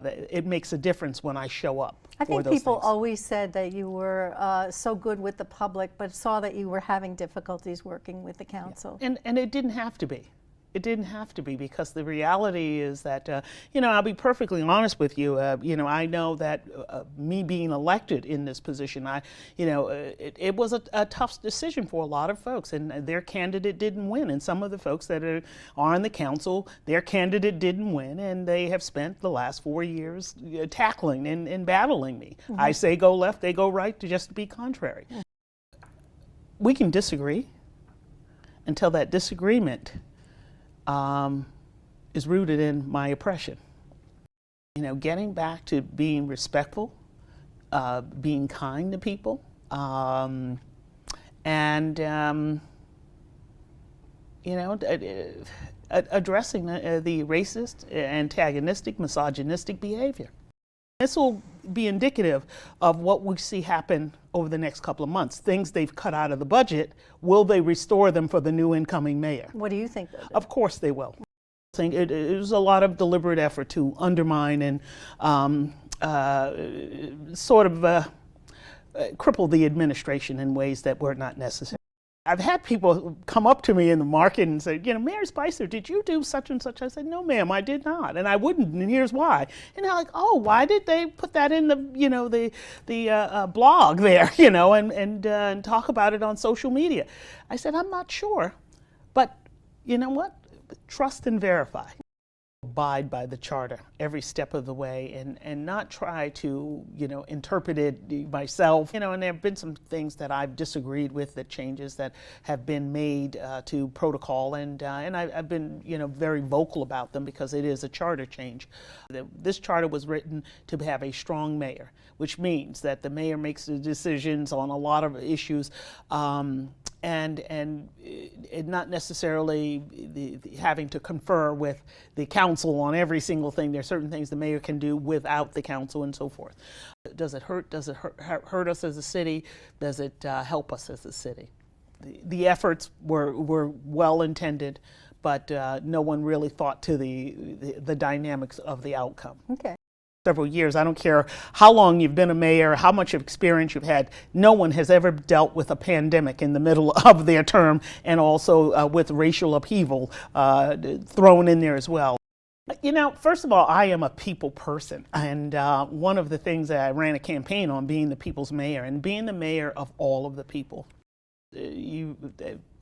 It makes a difference when I show up. I think for those people things. always said that you were so good with the public, but saw that you were having difficulties working with the council. And it didn't have to be. It didn't have to be, because the reality is that, you know, I'll be perfectly honest with you. You know, I know that me being elected in this position, it was a tough decision for a lot of folks, and their candidate didn't win. And some of the folks that are on the council, their candidate didn't win, and they have spent the last 4 years tackling and battling me. Mm-hmm. I say go left, they go right, just to be contrary. Mm-hmm. We can disagree until that disagreement is rooted in my oppression. You know, getting back to being respectful, being kind to people, and you know, addressing the racist, antagonistic, misogynistic behavior. This will be indicative of what we see happen over the next couple of months. Things they've cut out of the budget, will they restore them for the new incoming mayor? What do you think? Of course they will. I think it was a lot of deliberate effort to undermine and cripple the administration in ways that were not necessary. I've had people come up to me in the market and say, you know, Mayor Spicer, did you do such and such? I said, no, ma'am, I did not, and I wouldn't, and here's why. And they're like, oh, why did they put that in the, you know, the blog there, you know, and talk about it on social media? I said, I'm not sure, but you know what? Trust and verify. Abide by the charter every step of the way, and not try to, you know, interpret it myself. You know, and there have been some things that I've disagreed with, that changes that have been made to protocol, and I've been, you know, very vocal about them, because it is a charter change. This charter was written to have a strong mayor, which means that the mayor makes the decisions on a lot of issues, and not necessarily having to confer with the council on every single thing. There are certain things the mayor can do without the council and so forth. Does it hurt? Does it hurt us as a city? Does it help us as a city? The efforts were well intended, but no one really thought to the dynamics of the outcome. Okay. Several years. I don't care how long you've been a mayor, how much experience you've had. No one has ever dealt with a pandemic in the middle of their term, and also with racial upheaval thrown in there as well. You know, first of all, I am a people person, and one of the things that I ran a campaign on, being the people's mayor, and being the mayor of all of the people. You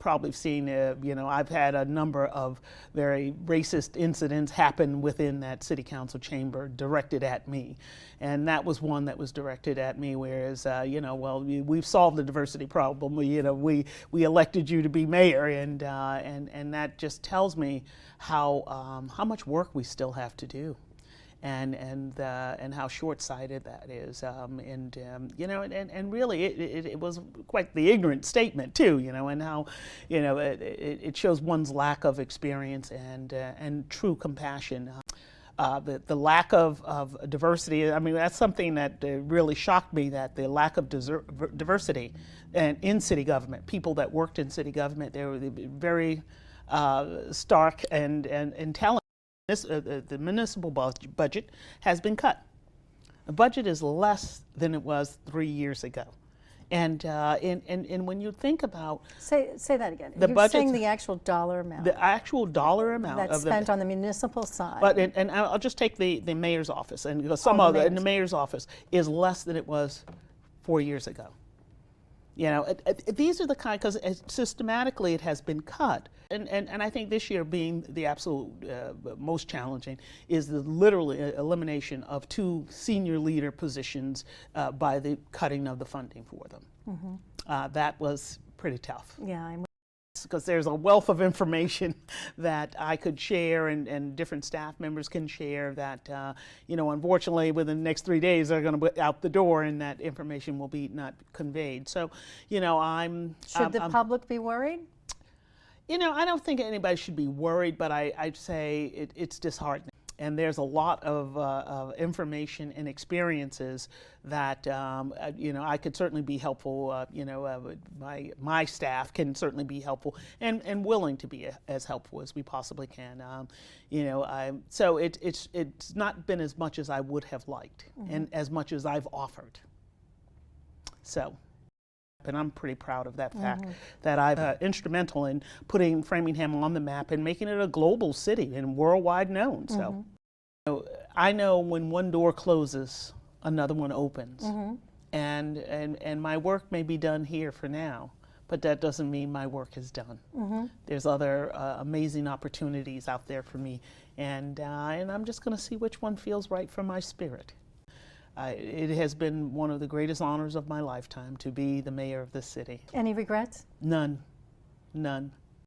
probably have seen, you know, I've had a number of very racist incidents happen within that city council chamber directed at me. And that was one that was directed at me, whereas, you know, well, we've solved the diversity problem. You know, we elected you to be mayor, and that just tells me how much work we still have to do. And how short-sighted that is, you know, and really it was quite the ignorant statement too, you know, and how, you know, it shows one's lack of experience and true compassion. The lack of diversity, I mean, that's something that really shocked me, that the lack of diversity in city government. People that worked in city government, they were very stark and telling. The municipal budget has been cut. The budget is less than it was 3 years ago. And when you think about... Say that again. You're saying the actual dollar amount. The actual dollar amount that's spent on the municipal side. But and I'll just take the mayor's office, and because some of it in the mayor's office is less than it was 4 years ago. You know, these are the kind, because systematically it has been cut. And I think this year being the absolute most challenging is the literal elimination of 2 senior leader positions by the cutting of the funding for them. Mm-hmm. That was pretty tough. Yeah, because there's a wealth of information that I could share, and different staff members can share, that you know, unfortunately within the next 3 days they're going to be out the door, and that information will be not conveyed. So, you know, Should the public be worried? You know, I don't think anybody should be worried, but I'd say it's disheartening. And there's a lot of information and experiences that I could certainly be helpful. My staff can certainly be helpful and willing to be as helpful as we possibly can. So it's not been as much as I would have liked, and as much as I've offered. So. And I'm pretty proud of that fact that I've instrumental in putting Framingham on the map and making it a global city and worldwide known. So I know when one door closes, another one opens. And my work may be done here for now, but that doesn't mean my work is done. There's other amazing opportunities out there for me, and I'm just going to see which one feels right for my spirit. It has been one of the greatest honors of my lifetime to be the mayor of this city. Any regrets? None. None.